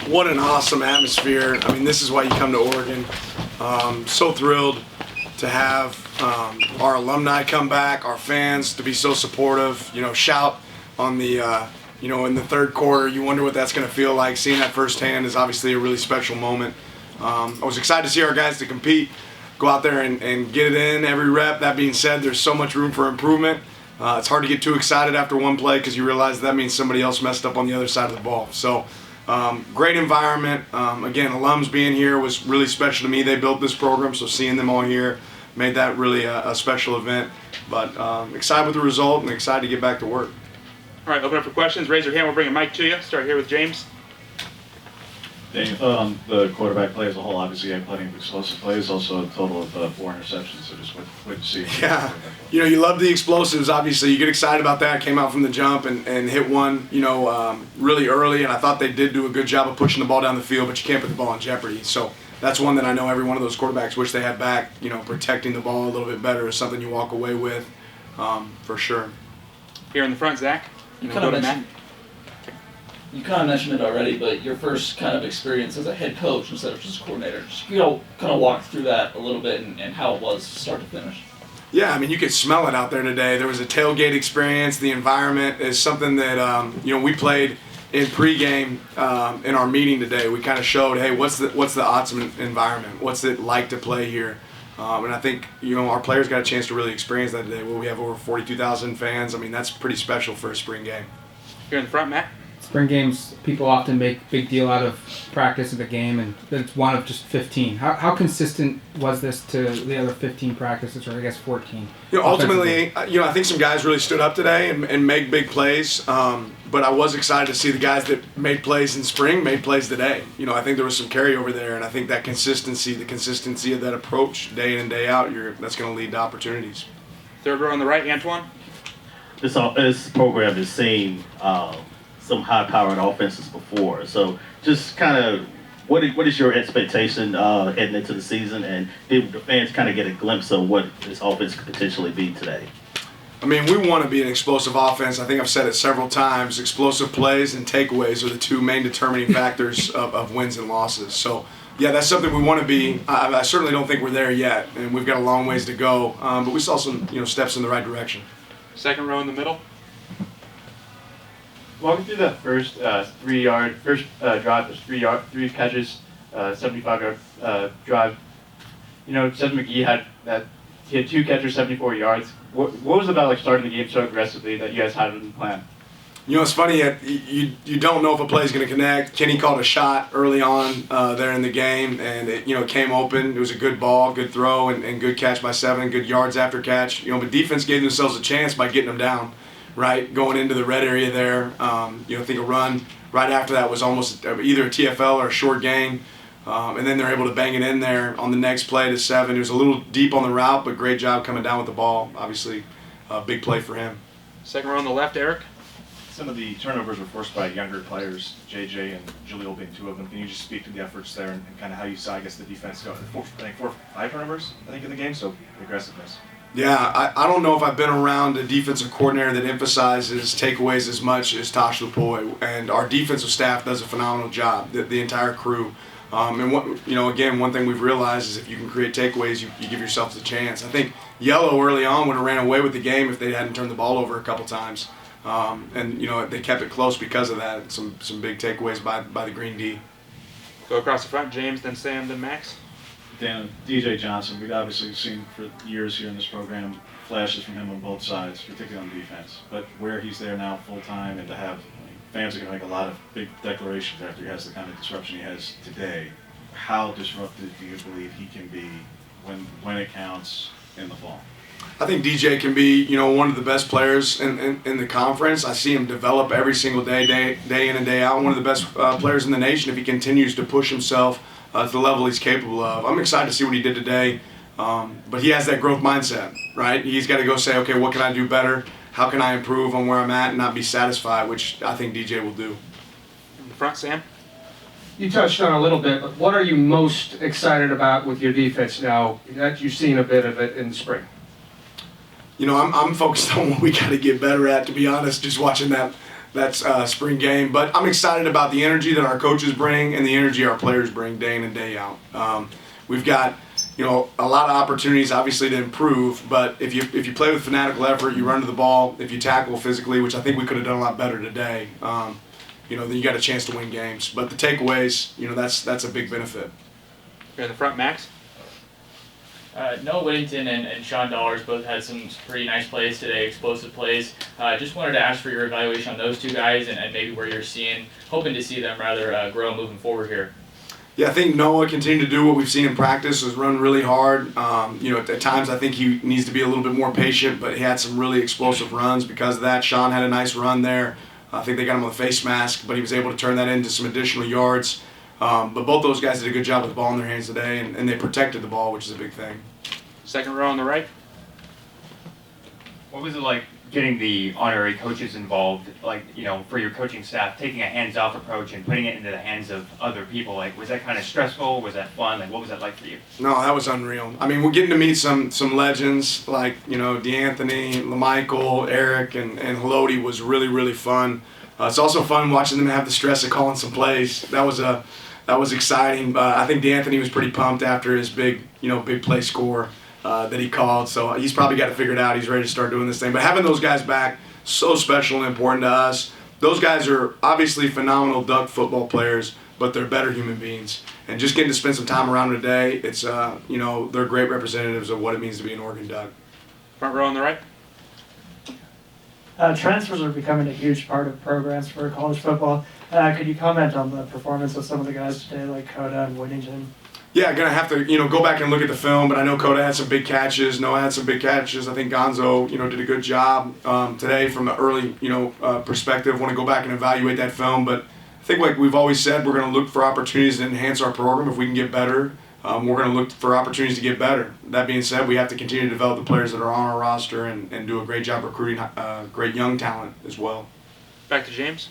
what an awesome atmosphere. I mean, this is why you come to Oregon. So thrilled to have our alumni come back, our fans to be so supportive. You know, shout on the, in the third quarter. You wonder what that's going to feel like. Seeing that firsthand is obviously a really special moment. I was excited to see our guys to compete, go out there and get it in every rep. That being said, there's so much room for improvement. It's hard to get too excited after one play because you realize that means somebody else messed up on the other side of the ball. So great environment. Again, alums being here was really special to me. They built this program, so seeing them all here made that really a special event. But excited with the result and excited to get back to work. All right, open up for questions. Raise your hand. We'll bring a mic to you. Start here with James. Daniel, the quarterback play as a whole, obviously had plenty of explosive plays, also a total of 4 interceptions, so just what to see. Yeah, you love the explosives, obviously. You get excited about that. Came out from the jump and hit one, really early, and I thought they did do a good job of pushing the ball down the field, but you can't put the ball in jeopardy. So that's one that I know every one of those quarterbacks wish they had back. Protecting the ball a little bit better is something you walk away with, for sure. Here in the front, Zach. You kind of mentioned it already, but your first kind of experience as a head coach instead of just a coordinator. Just, kind of walk through that a little bit and how it was start to finish. Yeah, I mean, you could smell it out there today. There was a tailgate experience. The environment is something that, we played in pregame in our meeting today. We kind of showed, hey, what's the Autzen environment? What's it like to play here? And I think, our players got a chance to really experience that today. We have over 42,000 fans. I mean, that's pretty special for a spring game. Here in the front, Matt. Spring games, people often make big deal out of practice of the game, and it's one of just 15. How consistent was this to the other 15 practices, or I guess 14? Ultimately, I think some guys really stood up today and made big plays. But I was excited to see the guys that made plays in spring made plays today. I think there was some carryover there, and I think that the consistency of that approach day in and day out, that's going to lead to opportunities. Third row on the right, Antoine. This program has seen some high-powered offenses before. So just kind of what is your expectation heading into the season, and did the fans kind of get a glimpse of what this offense could potentially be today? I mean, we want to be an explosive offense. I think I've said it several times. Explosive plays and takeaways are the two main determining factors of wins and losses. So, yeah, that's something we want to be. I certainly don't think we're there yet, and we've got a long ways to go. But we saw some steps in the right direction. Second row in the middle. Walk me through that first drive. There's 3 catches, 75-yard drive. Seth McGee had 2 catches, 74 yards. What was it about starting the game so aggressively that you guys had in the plan? It's funny. You don't know if a play is going to connect. Kenny called a shot early on there in the game, and it came open. It was a good ball, good throw, and good catch by 7, good yards after catch. But defense gave themselves a chance by getting them down. Right, going into the red area there, I think a run right after that was almost either a TFL or a short gain, and then they're able to bang it in there on the next play to 7. It was a little deep on the route, but great job coming down with the ball. Obviously, a big play for him. Second row on the left, Eric. Some of the turnovers were forced by younger players, JJ and Jaleel being 2 of them. Can you just speak to the efforts there and kind of how you saw, I guess, the defense go? 5 turnovers, in the game, so aggressiveness. Yeah, I don't know if I've been around a defensive coordinator that emphasizes takeaways as much as Tosh Lupoy, and our defensive staff does a phenomenal job. The entire crew, again, one thing we've realized is if you can create takeaways, you give yourself a chance. I think Yellow early on would have ran away with the game if they hadn't turned the ball over a couple times, and they kept it close because of that. Some big takeaways by the Green D. Go across the front, James, then Sam, then Max. Dan, DJ Johnson, we've obviously seen for years here in this program flashes from him on both sides, particularly on defense. But where he's there now full-time and to have fans are going to make a lot of big declarations after he has the kind of disruption he has today, how disruptive do you believe he can be when it counts in the fall? I think DJ can be, one of the best players in the conference. I see him develop every single day in and day out. One of the best players in the nation if he continues to push himself to the level he's capable of. I'm excited to see what he did today, but he has that growth mindset, right? He's got to go say, okay, what can I do better? How can I improve on where I'm at and not be satisfied, which I think DJ will do. In the front, Sam. You touched on a little bit, but what are you most excited about with your defense now that you've seen a bit of it in the spring? I'm focused on what we got to get better at, to be honest, just watching spring game. But I'm excited about the energy that our coaches bring and the energy our players bring day in and day out. We've got a lot of opportunities obviously to improve, but if you play with fanatical effort, you run to the ball, if you tackle physically, which I think we could have done a lot better today, then you got a chance to win games. But the takeaways, that's a big benefit. Here in the front, Max. Noah Whittington and Sean Dollars both had some pretty nice plays today, explosive plays. Just wanted to ask for your evaluation on those two guys and maybe where you're hoping to see them rather grow moving forward here. Yeah, I think Noah continued to do what we've seen in practice, was run really hard. At times I think he needs to be a little bit more patient, but he had some really explosive runs because of that. Sean had a nice run there. I think they got him with a face mask, but he was able to turn that into some additional yards. But both those guys did a good job with the ball in their hands today, and they protected the ball, which is a big thing. Second row on the right. What was it like getting the honorary coaches involved, for your coaching staff, taking a hands-off approach and putting it into the hands of other people? Was that kind of stressful? Was that fun? What was that like for you? No, that was unreal. I mean, we're getting to meet some legends like, DeAnthony, LaMichael, Eric, and Haloti was really, really fun. It's also fun watching them have the stress of calling some plays. That was exciting. I think DeAnthony was pretty pumped after his big play score that he called. So he's probably got it figured out. He's ready to start doing this thing. But having those guys back, so special and important to us. Those guys are obviously phenomenal Duck football players, but they're better human beings. And just getting to spend some time around them today, it's they're great representatives of what it means to be an Oregon Duck. Front row on the right. Transfers are becoming a huge part of programs for college football. Could you comment on the performance of some of the guys today, like Coda and Whittington? Yeah, gonna have to go back and look at the film, but I know Coda had some big catches. Noah had some big catches. I think Gonzo did a good job today from an early perspective. Want to go back and evaluate that film, but I think like we've always said, we're gonna look for opportunities to enhance our program. If we can get better, we're gonna look for opportunities to get better. That being said, we have to continue to develop the players that are on our roster and do a great job recruiting great young talent as well. Back to James.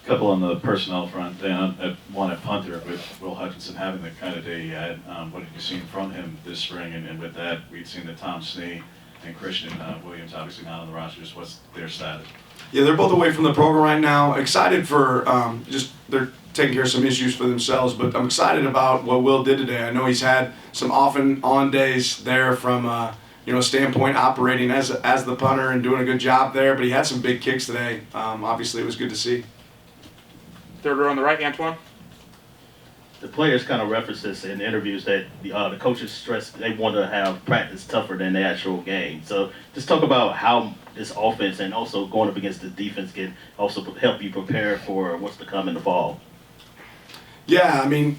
Couple on the personnel front, and one at Punter with Will Hutchinson having the kind of day he had. What have you seen from him this spring? And with that, we'd seen that Tom Snee and Christian Williams obviously not on the rosters. What's their status? Yeah, they're both away from the program right now. Excited for they're taking care of some issues for themselves, but I'm excited about what Will did today. I know he's had some off and on days there from standpoint operating as the punter and doing a good job there, but he had some big kicks today. Obviously, it was good to see. Third row on the right, Antoine. The players kind of referenced this in interviews that the coaches stress they want to have practice tougher than the actual game. So just talk about how this offense and also going up against the defense can also help you prepare for what's to come in the fall. Yeah, I mean,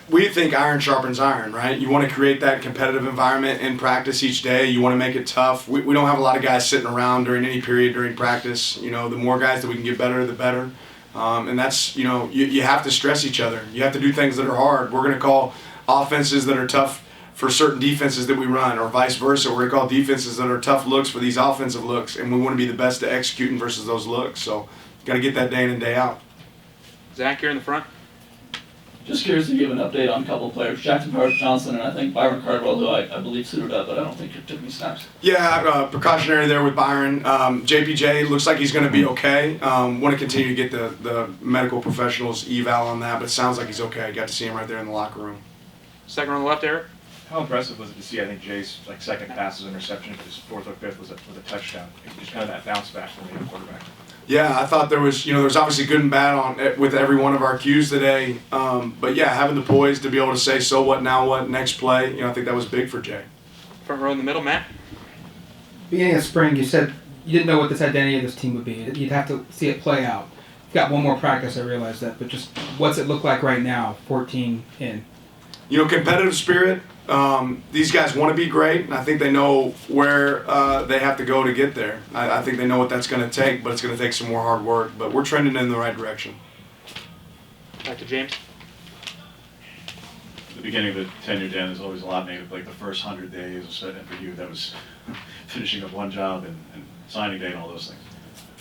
we think iron sharpens iron, right? You want to create that competitive environment in practice each day. You want to make it tough. We don't have a lot of guys sitting around during any period during practice. The more guys that we can get better, the better. And that's, you have to stress each other. You have to do things that are hard. We're going to call offenses that are tough for certain defenses that we run, or vice versa. We're going to call defenses that are tough looks for these offensive looks, and we want to be the best at executing versus those looks. So, got to get that day in and day out. Zach, here in the front. Just curious if you have an update on a couple of players, Jackson Powers Johnson and I think Byron Cardwell, who I believe suited up, but I don't think he took any snaps. Yeah, precautionary there with Byron. JPJ looks like he's going to be okay. Want to continue to get the medical professionals eval on that, but it sounds like he's okay. Got to see him right there in the locker room. Second on the left, Eric. How impressive was it to see, I think, Jay's second pass was interception, his fourth or fifth was a touchdown. Just kind of that bounce back from the young quarterback. Yeah, I thought there was obviously good and bad with every one of our cues today. But yeah, having the poise to be able to say, so what, now what, next play, I think that was big for Jay. Front row in the middle, Matt. Beginning of spring, you said you didn't know what this identity of this team would be. You'd have to see it play out. You've got one more practice, I realize that, but just what's it look like right now, 14 in? Competitive spirit. These guys want to be great, and I think they know where they have to go to get there. I think they know what that's going to take, but it's going to take some more hard work. But we're trending in the right direction. Back to James. The beginning of the tenure, Dan, there's always a lot made of the first 100 days, and for you, that was finishing up one job and signing day and all those things.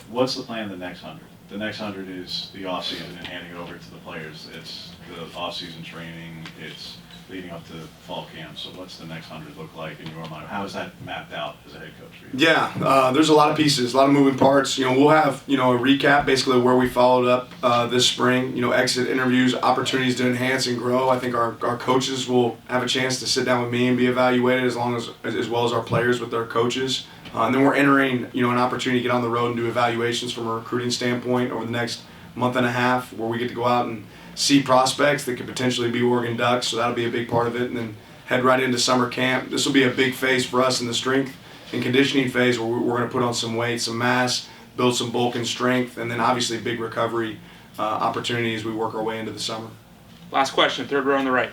What's the plan the next 100? the next 100 is the off season and handing it over to the players. It's the off season training. It's leading up to fall camp. So what's the next 100 look like in your mind? How is that mapped out as a head coach for you? Yeah, there's a lot of pieces, a lot of moving parts. We'll have, a recap basically where we followed up this spring, exit interviews, opportunities to enhance and grow. I think our coaches will have a chance to sit down with me and be evaluated as well as our players with their coaches. And then we're entering, an opportunity to get on the road and do evaluations from a recruiting standpoint over the next month and a half where we get to go out and see prospects that could potentially be Oregon Ducks, so that'll be a big part of it, and then head right into summer camp. This will be a big phase for us in the strength and conditioning phase where we're going to put on some weight, some mass, build some bulk and strength, and then obviously big recovery opportunity as we work our way into the summer. Last question, third row on the right.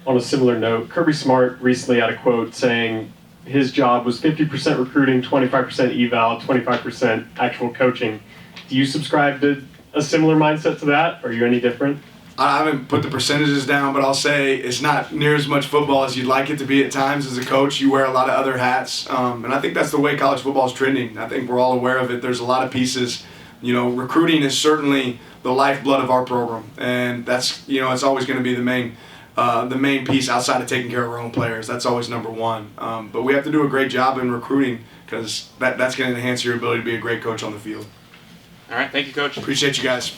On a similar note, Kirby Smart recently had a quote saying his job was 50% recruiting, 25% eval, 25% actual coaching. Do you subscribe to a similar mindset to that? Or are you any different? I haven't put the percentages down, but I'll say it's not near as much football as you'd like it to be at times. As a coach, you wear a lot of other hats, and I think that's the way college football is trending. I think we're all aware of it. There's a lot of pieces. Recruiting is certainly the lifeblood of our program, and that's it's always going to be the main piece outside of taking care of our own players. That's always number one. But we have to do a great job in recruiting because that's going to enhance your ability to be a great coach on the field. All right, thank you, Coach. Appreciate you guys.